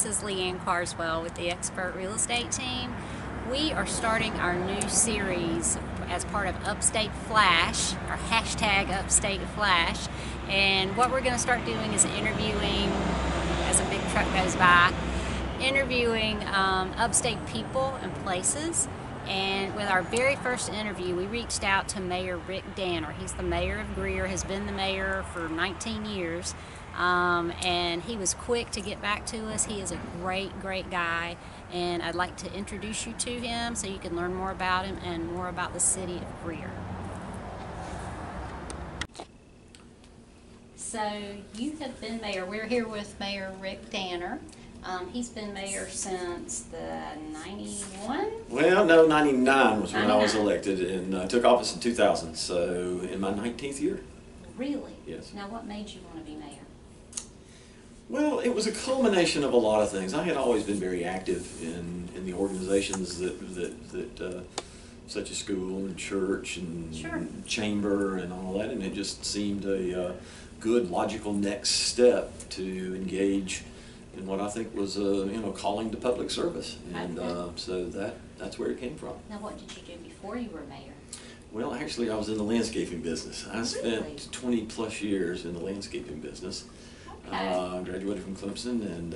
this is Leanne Carswell with the Expert Real Estate Team. We are starting our new series as part of Upstate Flash, our hashtag Upstate Flash. And what we're going to start doing is interviewing, as a big truck goes by, interviewing upstate people and places. And with our very first interview, we reached out to Mayor DANNER. He's the mayor of Greer, has been the mayor for 19 years. And he was quick to get back to us. He is a great guy, and I'd like to introduce you to him so you can learn more about him and more about the city of Greer. So you have been mayor. We're here with Mayor DANNER. He's been mayor since the 91? Well, no, 99 was when 99. I was elected, and took office in 2000, so in my 19th year. Really? Yes. Now what made you want to be mayor? Well, it was a culmination of a lot of things. I had always been very active in the organizations that such as school and church and Sure. chamber and all that, and it just seemed a good, logical next step to engage in what I think was a calling to public service, and so that's where it came from. Now what did you do before you were mayor? Well, actually, I was in the landscaping business. I Really? spent 20 plus years in the landscaping business. Okay. Graduated from Clemson and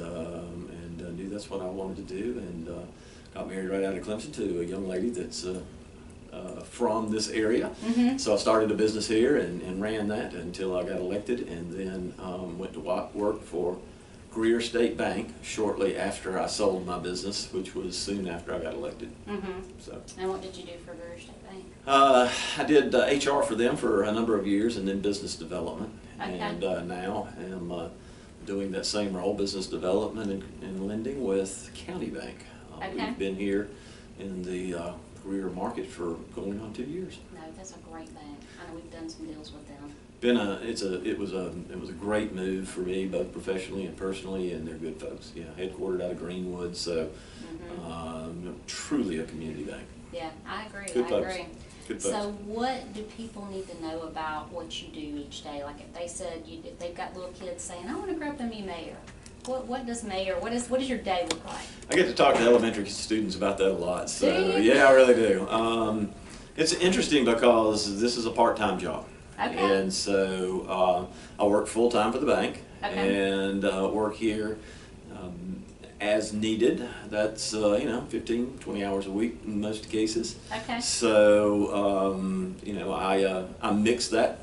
knew that's what I wanted to do, and got married right out of Clemson to a young lady that's from this area. Mm-hmm. So I started a business here and ran that until I got elected, and then went to work for Greer State Bank shortly after I sold my business, which was soon after I got elected. Mm-hmm. So. And what did you do for Greer State Bank? I did HR for them for a number of years, and then business development. Okay. And now am doing that same role, business development and lending with County Bank. Okay. We've been here in the Greer market for going on 2 years. No, that's a great bank. I know we've done some deals with them. It was a great move for me, both professionally and personally, and they're good folks. Yeah, headquartered out of Greenwood, so truly a community bank. Yeah, I agree. Good I folks. agree. Good folks. So what do people need to know about what you do each day? Like if they said if they've got little kids saying, I want to grow up and be mayor. What does your day look like? I get to talk to elementary students about that a lot. So Do you? yeah, I really do. It's interesting because this is a part-time job. Okay. And so I work full-time for the bank. Okay. And work here as needed. That's 15, 20 hours a week in most cases. Okay. So I mix that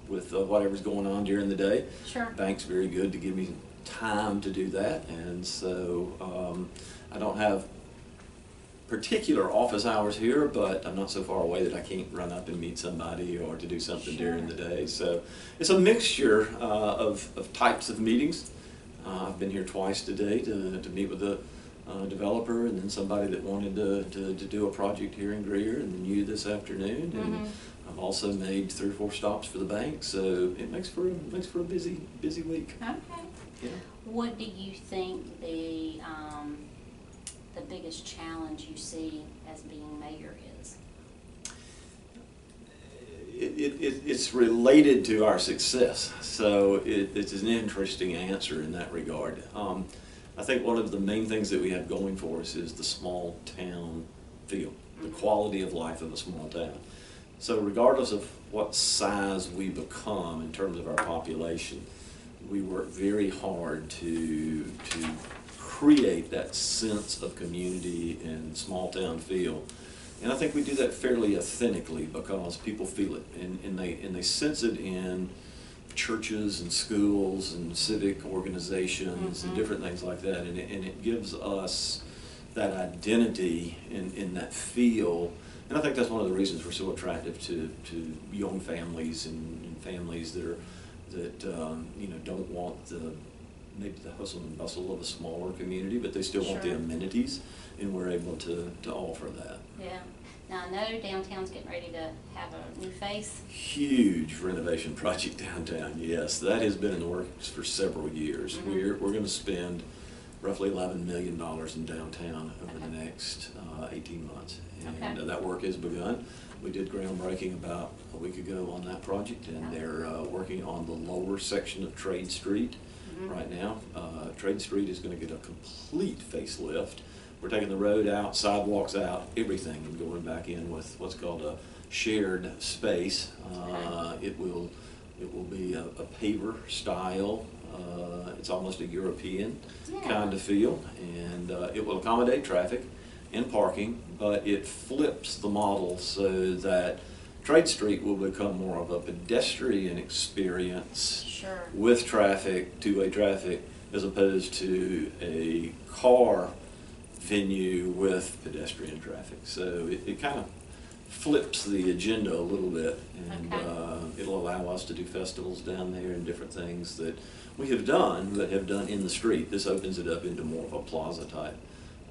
with whatever's going on during the day. Sure. Bank's very good to give me time to do that, and so I don't have particular office hours here, but I'm not so far away that I can't run up and meet somebody or to do something during the day. So it's a mixture of types of meetings. I've been here twice today to meet with a developer, and then somebody that wanted to do a project here in Greer, and then you this afternoon. And I've also made 3 or 4 stops for the bank, so it makes for a busy week. Okay. Yeah. What do you think the biggest challenge you see as being mayor is? It's related to our success, so it's an interesting answer in that regard. I think one of the main things that we have going for us is the small town feel, the quality of life of a small town. So regardless of what size we become in terms of our population, we work very hard to create that sense of community and small town feel. And I think we do that fairly authentically because people feel it, and they sense it in churches and schools and civic organizations and different things like that, and it gives us that identity in that feel. And I think that's one of the reasons we're so attractive to young families and families that don't want maybe the hustle and bustle of a smaller community, but they still want the amenities, and we're able to offer that. Yeah. Now I know downtown's getting ready to have a new face. Huge renovation project downtown. Yes, that has been in the works for several years. We're going to spend roughly $11 million in downtown over the next 18 months, and that work has begun. We did groundbreaking about a week ago on that project, and they're working on the lower section of Trade Street right now. Trade Street is going to get a complete facelift. We're taking the road out, sidewalks out, everything, and going back in with what's called a shared space. It will be a paver style. It's almost a European kind of feel, and it will accommodate traffic and parking, but it flips the model so that Trade Street will become more of a pedestrian experience with traffic, two-way traffic, as opposed to a car venue with pedestrian traffic. So it kind of flips the agenda a little bit, and it'll allow us to do festivals down there and different things that we have done, but have done in the street. This opens it up into more of a plaza type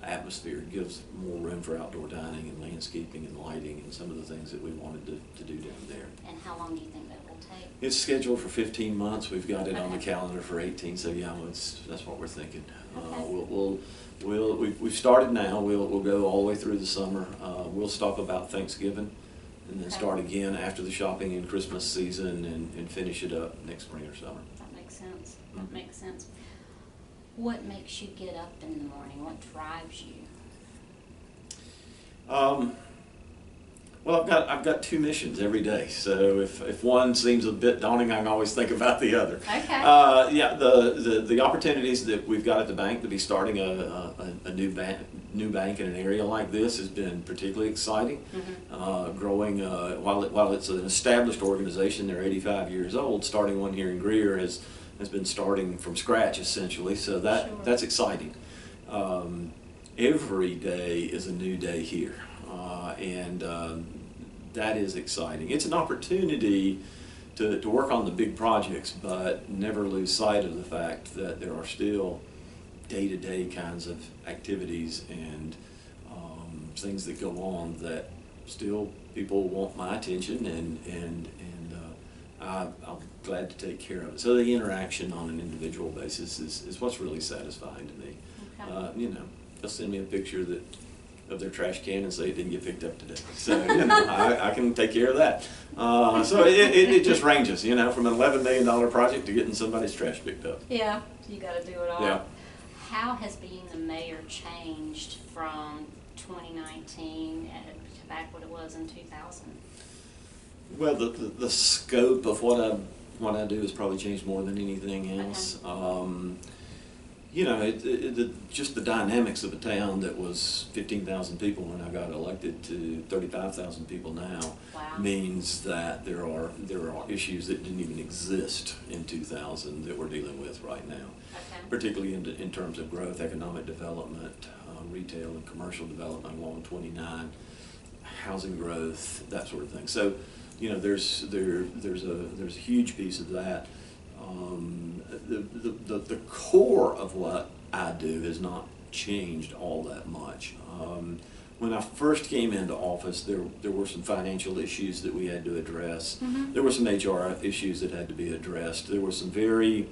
atmosphere. It gives more room for outdoor dining and landscaping and lighting and some of the things that we wanted to do down there. And how long do you think that will take? It's scheduled for 15 months. We've got it on the calendar for 18, so yeah, that's what we're thinking. We've started now. We'll go all the way through the summer. We'll stop about Thanksgiving and then start again after the shopping and Christmas season and finish it up next spring or summer. That makes sense. That makes sense. What makes you get up in the morning? What drives you? Well, I've got two missions every day, so if one seems a bit daunting, I can always think about the other. Okay. Yeah, the opportunities that we've got at the bank to be starting a new bank in an area like this has been particularly exciting. Growing while it's an established organization, they're 85 years old. Starting one here in Greer has been starting from scratch essentially, so that's exciting. Every day is a new day here. And that is exciting. It's an opportunity to work on the big projects, but never lose sight of the fact that there are still day-to-day kinds of activities and things that go on that still people want my attention, and I'm glad to take care of it. So the interaction on an individual basis is what's really satisfying to me. You know, they'll send me a picture of their trash can and say it didn't get picked up today. So, you know, I can take care of that. So it just ranges, you know, from an $11 million project to getting somebody's trash picked up. Yeah, you got to do it all. Yeah. How has being the mayor changed from 2019 to back what it was in 2000? Well, the scope of what I do has probably changed more than anything else. You know, just the dynamics of a town that was 15,000 people when I got elected to 35,000 people now means that there are issues that didn't even exist in 2000 that we're dealing with right now, particularly in terms of growth, economic development, retail and commercial development along 29, housing growth, that sort of thing. So, you know, there's a huge piece of that. The core of what I do has not changed all that much. When I first came into office, there were some financial issues that we had to address. There were some HR issues that had to be addressed. There were some very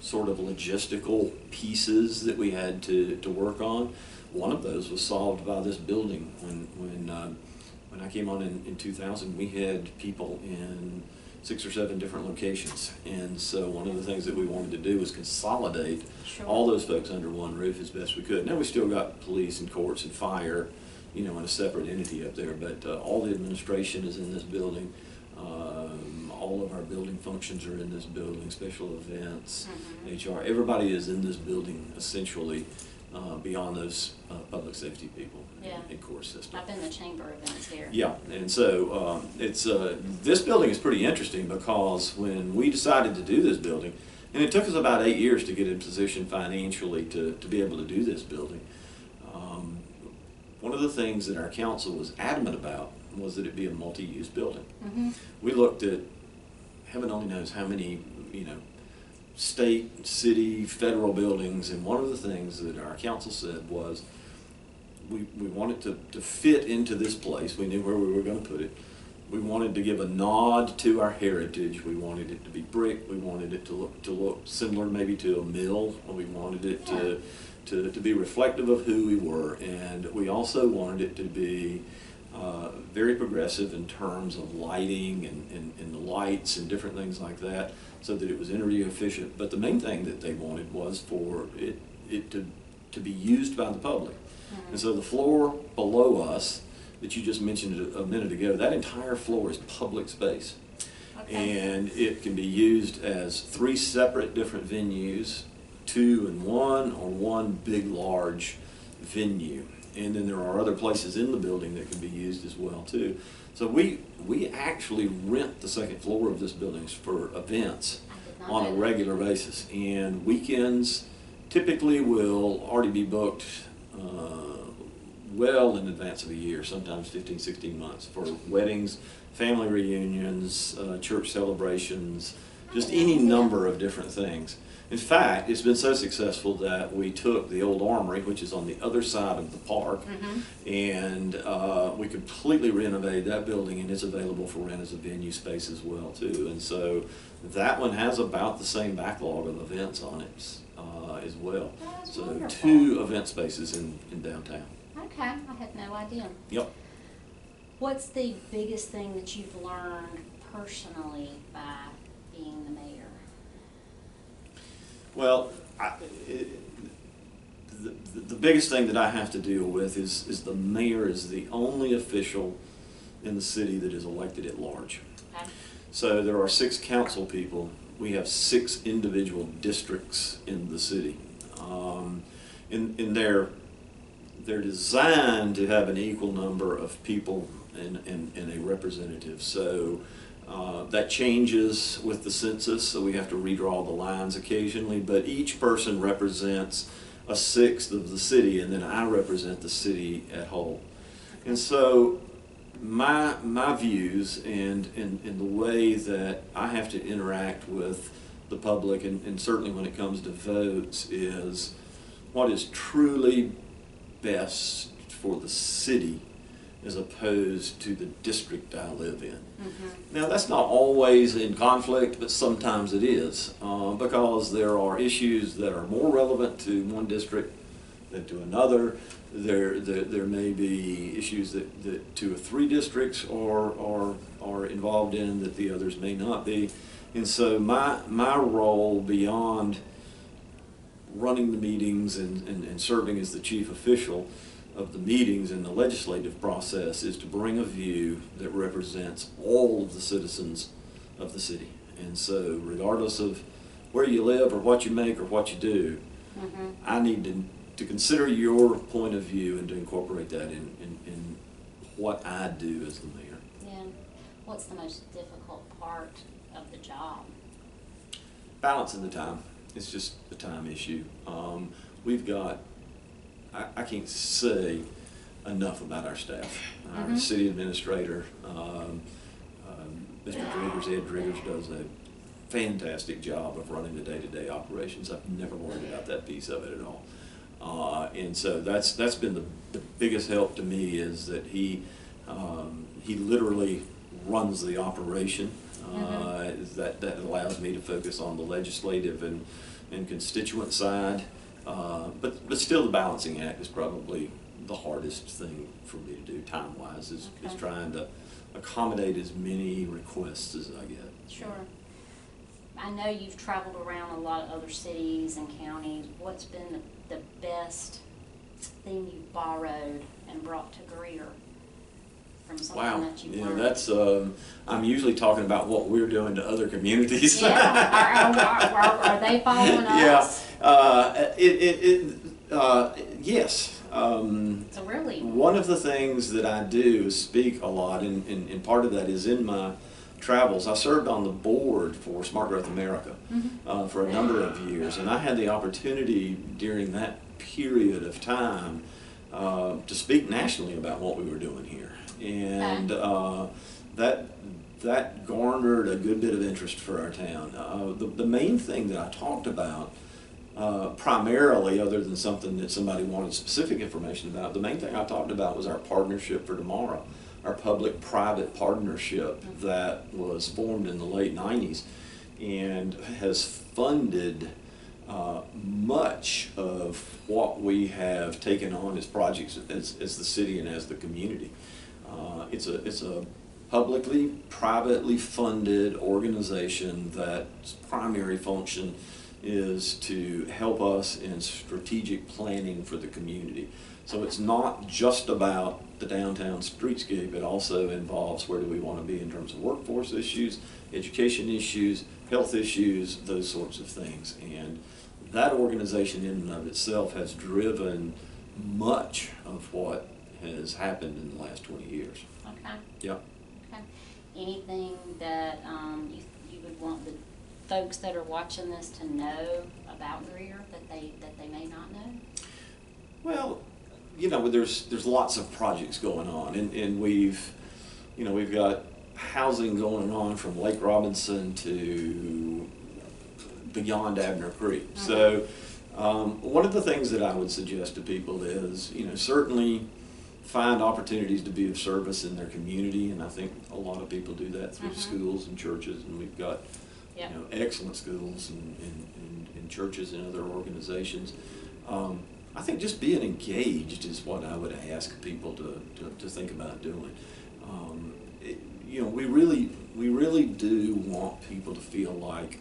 sort of logistical pieces that we had to work on. One of those was solved by this building. When I came on in 2000, we had people in 6 or 7 different locations, and so one of the things that we wanted to do was consolidate all those folks under one roof as best we could. Now we still got police and courts and fire, you know, in a separate entity up there, but all the administration is in this building. All of our building functions are in this building, special events, HR, everybody is in this building essentially, beyond those public safety people and court system. I've been the chamber events here. Yeah, and so this building is pretty interesting because when we decided to do this building, and it took us about 8 years to get in position financially to be able to do this building, one of the things that our council was adamant about was that it be a multi-use building. We looked at heaven only knows how many, you know, state, city, federal buildings, and one of the things that our council said was we wanted to fit into this place. We knew where we were going to put it. We wanted to give a nod to our heritage. We wanted it to be brick. We wanted it to look similar maybe to a mill. We wanted it to be reflective of who we were, and we also wanted it to be very progressive in terms of lighting and the lights and different things like that, so that it was energy efficient. But the main thing that they wanted was for it to be used by the public. And so the floor below us that you just mentioned a minute ago, that entire floor is public space. Okay. And it can be used as 3 separate different venues, 2 in 1, or 1 big large venue. And then there are other places in the building that can be used as well too. So we actually rent the 2nd floor of this building for events on a regular basis. And weekends typically will already be booked well in advance of a year, sometimes 15, 16 months, for weddings, family reunions, church celebrations, just any number of different things. In fact, it's been so successful that we took the old armory, which is on the other side of the park, and we completely renovated that building, and it's available for rent as a venue space as well too. And so that one has about the same backlog of events on it as well. So wonderful. 2 event spaces in downtown. Okay, I had no idea. Yep. What's the biggest thing that you've learned personally by being the mayor? Well, the biggest thing that I have to deal with is the mayor is the only official in the city that is elected at large. Okay. So there are 6 council people. We have 6 individual districts in the city. They're designed to have an equal number of people and a representative. So that changes with the census, so we have to redraw the lines occasionally, but each person represents a 1/6 of the city, and then I represent the city at whole. And so my views and the way that I have to interact with the public, and certainly when it comes to votes, is what is truly best for the city as opposed to the district I live in. Now, that's not always in conflict, but sometimes it is, because there are issues that are more relevant to one district than to another. There may be issues that 2 or 3 districts are involved in that the others may not be. And so my role, beyond running the meetings and serving as the chief official of the meetings and the legislative process, is to bring a view that represents all of the citizens of the city. And so regardless of where you live or what you make or what you do, I need to consider your point of view and to incorporate that in what I do as the mayor. Yeah. What's the most difficult part of the job? Balancing the time. It's just a time issue. We've got, I can't say enough about our staff. Our city administrator, Mr. Driggers, Ed Driggers, does a fantastic job of running the day-to-day operations. I've never worried about that piece of it at all. And so that's been the biggest help to me, is that he literally runs the operation. That allows me to focus on the legislative and constituent side. But still, the balancing act is probably the hardest thing for me to do time-wise, is trying to accommodate as many requests as I get. Sure. I know you've traveled around a lot of other cities and counties. What's been the best thing you've borrowed and brought to Greer from something that you've learned? That's, I'm usually talking about what we're doing to other communities. Yeah, are they following us? Yes. So really, one of the things that I do is speak a lot, and part of that is in my travels. I served on the board for Smart Growth America for a number of years, and I had the opportunity during that period of time to speak nationally about what we were doing here, and that garnered a good bit of interest for our town. The main thing that I talked about, primarily, other than something that somebody wanted specific information about, the main thing I talked about was our partnership for tomorrow, our public-private partnership that was formed in the late 90s and has funded much of what we have taken on as projects as the city and as the community. It's a publicly, privately funded organization that's primary function is to help us in strategic planning for the community. So it's not just about the downtown streetscape, it also involves where do we want to be in terms of workforce issues, education issues, health issues, those sorts of things. And that organization in and of itself has driven much of what has happened in the last 20 years. Okay. Yep. Okay. Anything that you would want the folks that are watching this to know about Greer that they may not know? Well, you know, there's lots of projects going on, and we've got housing going on from Lake Robinson to beyond Abner Creek. Mm-hmm. So one of the things that I would suggest to people is, certainly find opportunities to be of service in their community, and I think a lot of people do that through schools and churches, and we've got excellent schools and churches and other organizations. I think just being engaged is what I would ask people to think about doing. We really do want people to feel like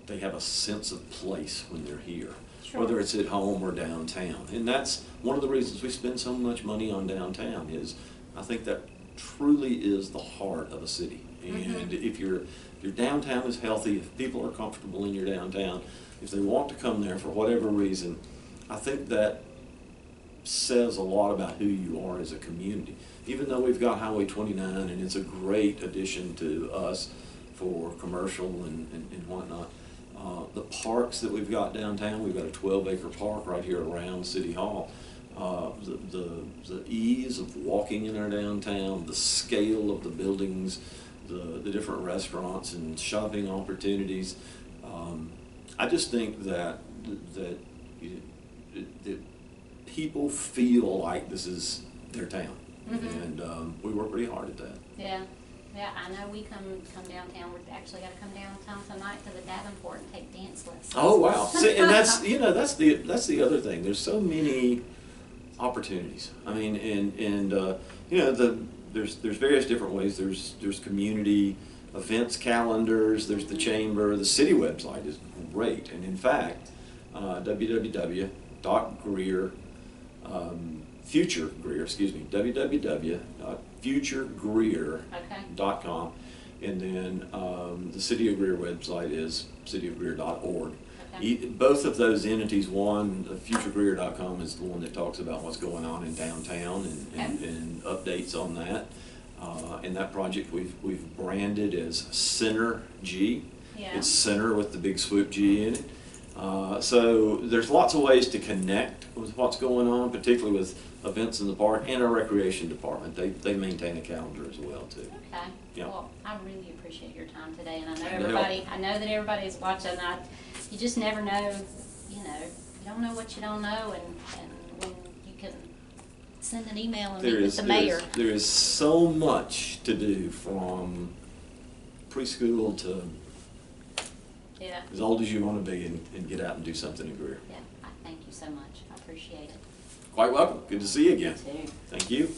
they have a sense of place when they're here, whether it's at home or downtown. And that's one of the reasons we spend so much money on downtown is I think that truly is the heart of a city. And if your downtown is healthy, if people are comfortable in your downtown, if they want to come there for whatever reason, I think that says a lot about who you are as a community. Even though we've got Highway 29 and it's a great addition to us for commercial and whatnot, the parks that we've got downtown, we've got a 12-acre park right here around City Hall. The ease of walking in our downtown, the scale of the buildings, the different restaurants and shopping opportunities. I just think that people feel like this is their town, and we work pretty hard at that. Yeah. Yeah, I know we come downtown. We've actually got to come downtown tonight to the Davenport and take dance lessons. Oh wow! See, and that's that's the other thing. There's so many opportunities. I mean, there's various different ways. There's community events calendars. There's the chamber. The city website is great, and in fact, www.futuregreer.com, and then the City of Greer website is cityofgreer.org. Okay. Both of those entities, futuregreer.com is the one that talks about what's going on in downtown and updates on that. And that project we've branded as Center G. Yeah. It's center with the big swoop G in it. So there's lots of ways to connect with what's going on, particularly with events in the park and our recreation department. They maintain a calendar as well too. Okay. Yep. Well, I really appreciate your time today, and I know that everybody's watching. You just never know. You don't know what you don't know, and when you can send an email and meet with the mayor. There is so much to do, from preschool to as old as you want to be, and get out and do something in Greer. Yeah, I thank you so much. I appreciate it. Quite welcome. Good to see you again. You too. Thank you.